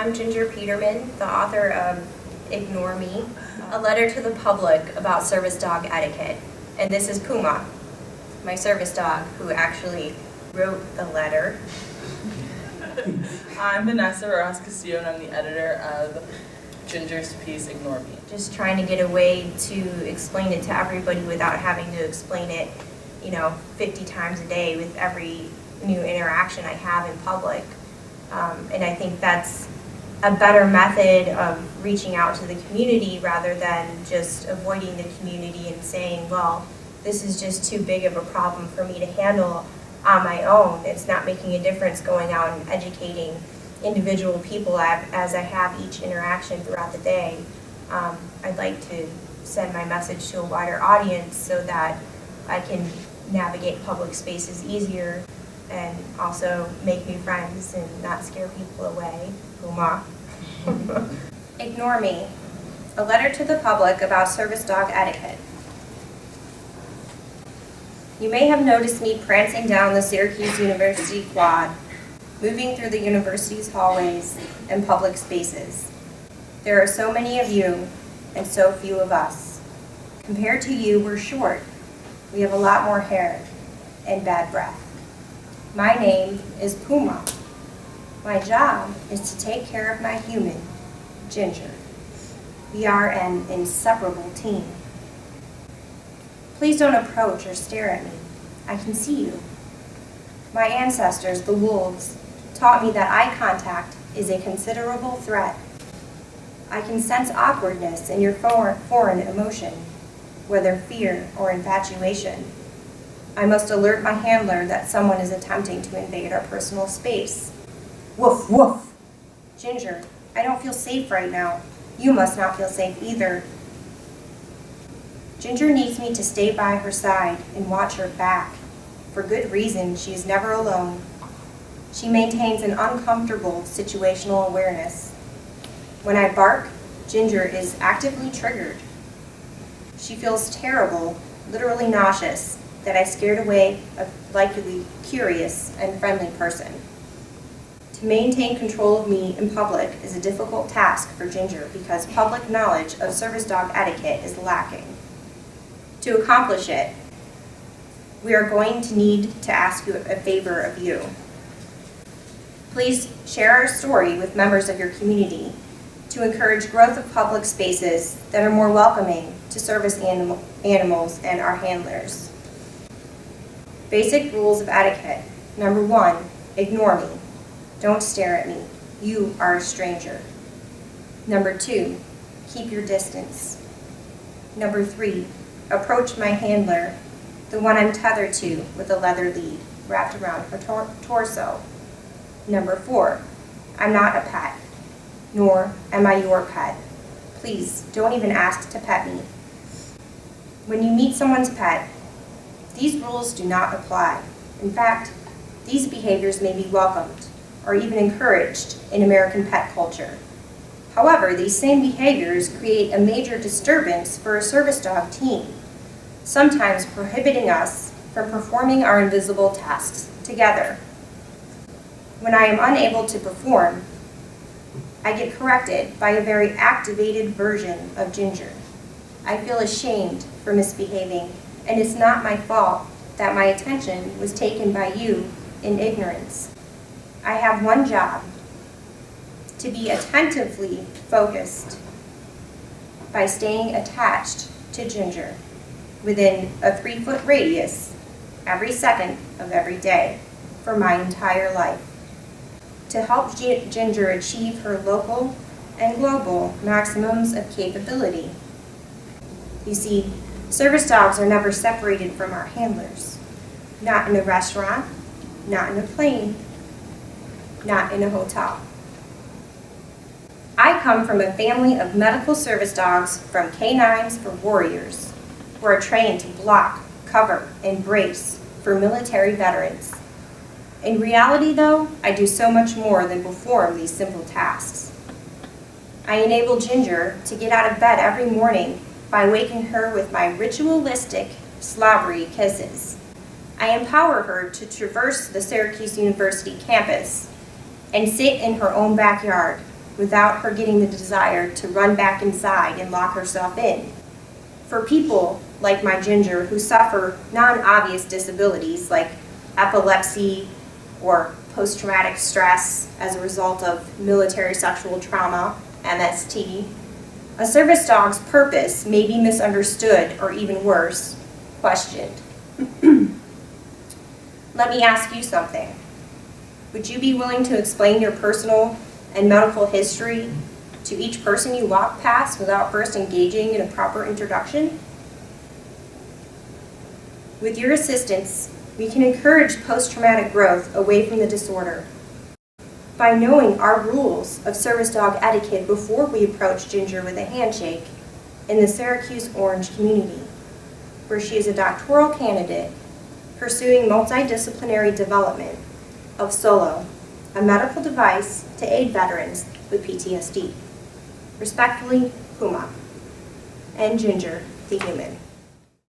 I'm Ginger Peterman, the author of Ignore Me, a letter to the public about service dog etiquette. And this is Puma, my service dog, who actually wrote the letter. I'm Vanessa Rojas-Castillo, and I'm the editor of Ginger's piece, Ignore Me. Just trying to get a way to explain it to everybody without having to explain it, 50 times a day with every new interaction I have in public. And I think that's a better method of reaching out to the community rather than just avoiding the community and saying, well, this is just too big of a problem for me to handle on my own. It's not making a difference going out and educating individual people as I have each interaction throughout the day. I'd like to send my message to a wider audience so that I can navigate public spaces easier and also make new friends and not scare people away. Puma. Ignore Me, a letter to the public about service dog etiquette. You may have noticed me prancing down the Syracuse University quad, moving through the university's hallways and public spaces. There are so many of you and so few of us. Compared to you, we're short. We have a lot more hair and bad breath. My name is Puma. My job is to take care of my human, Ginger. We are an inseparable team. Please don't approach or stare at me. I can see you. My ancestors, the wolves, taught me that eye contact is a considerable threat. I can sense awkwardness in your foreign emotion, whether fear or infatuation. I must alert my handler that someone is attempting to invade our personal space. Woof, woof. Ginger, I don't feel safe right now. You must not feel safe either. Ginger needs me to stay by her side and watch her back. For good reason, she is never alone. She maintains an uncomfortable situational awareness. When I bark, Ginger is actively triggered. She feels terrible, literally nauseous, that I scared away a likely curious and friendly person. To maintain control of me in public is a difficult task for Ginger because public knowledge of service dog etiquette is lacking. To accomplish it, we are going to need to ask you a favor of you. Please share our story with members of your community to encourage growth of public spaces that are more welcoming to service animals and our handlers. Basic rules of etiquette. Number 1, ignore me. Don't stare at me. You are a stranger. Number 2, keep your distance. Number 3, approach my handler, the one I'm tethered to with a leather lead wrapped around her torso. Number 4, I'm not a pet, nor am I your pet. Please don't even ask to pet me. When you meet someone's pet, these rules do not apply. In fact, these behaviors may be welcomed or even encouraged in American pet culture. However, these same behaviors create a major disturbance for a service dog team, sometimes prohibiting us from performing our invisible tasks together. When I am unable to perform, I get corrected by a very activated version of Ginger. I feel ashamed for misbehaving, and it's not my fault that my attention was taken by you in ignorance. I have one job: to be attentively focused by staying attached to Ginger within a 3-foot radius every second of every day for my entire life, to help Ginger achieve her local and global maximums of capability. You see, service dogs are never separated from our handlers. Not in a restaurant, not in a plane, not in a hotel. I come from a family of medical service dogs from canines for warriors who are trained to block, cover, and brace for military veterans. In reality, though, I do so much more than perform these simple tasks. I enable Ginger to get out of bed every morning by waking her with my ritualistic, slobbery kisses. I empower her to traverse the Syracuse University campus and sit in her own backyard without her getting the desire to run back inside and lock herself in. For people like my Ginger who suffer non-obvious disabilities like epilepsy or post-traumatic stress as a result of military sexual trauma, MST, a service dog's purpose may be misunderstood or even worse, questioned. Let me ask you something. Would you be willing to explain your personal and medical history to each person you walk past without first engaging in a proper introduction? With your assistance, we can encourage post-traumatic growth away from the disorder. By knowing our rules of service dog etiquette before we approach Ginger with a handshake in the Syracuse Orange community, where she is a doctoral candidate pursuing multidisciplinary development of Solo, a medical device to aid veterans with PTSD. Respectfully, Puma. And Ginger, the human.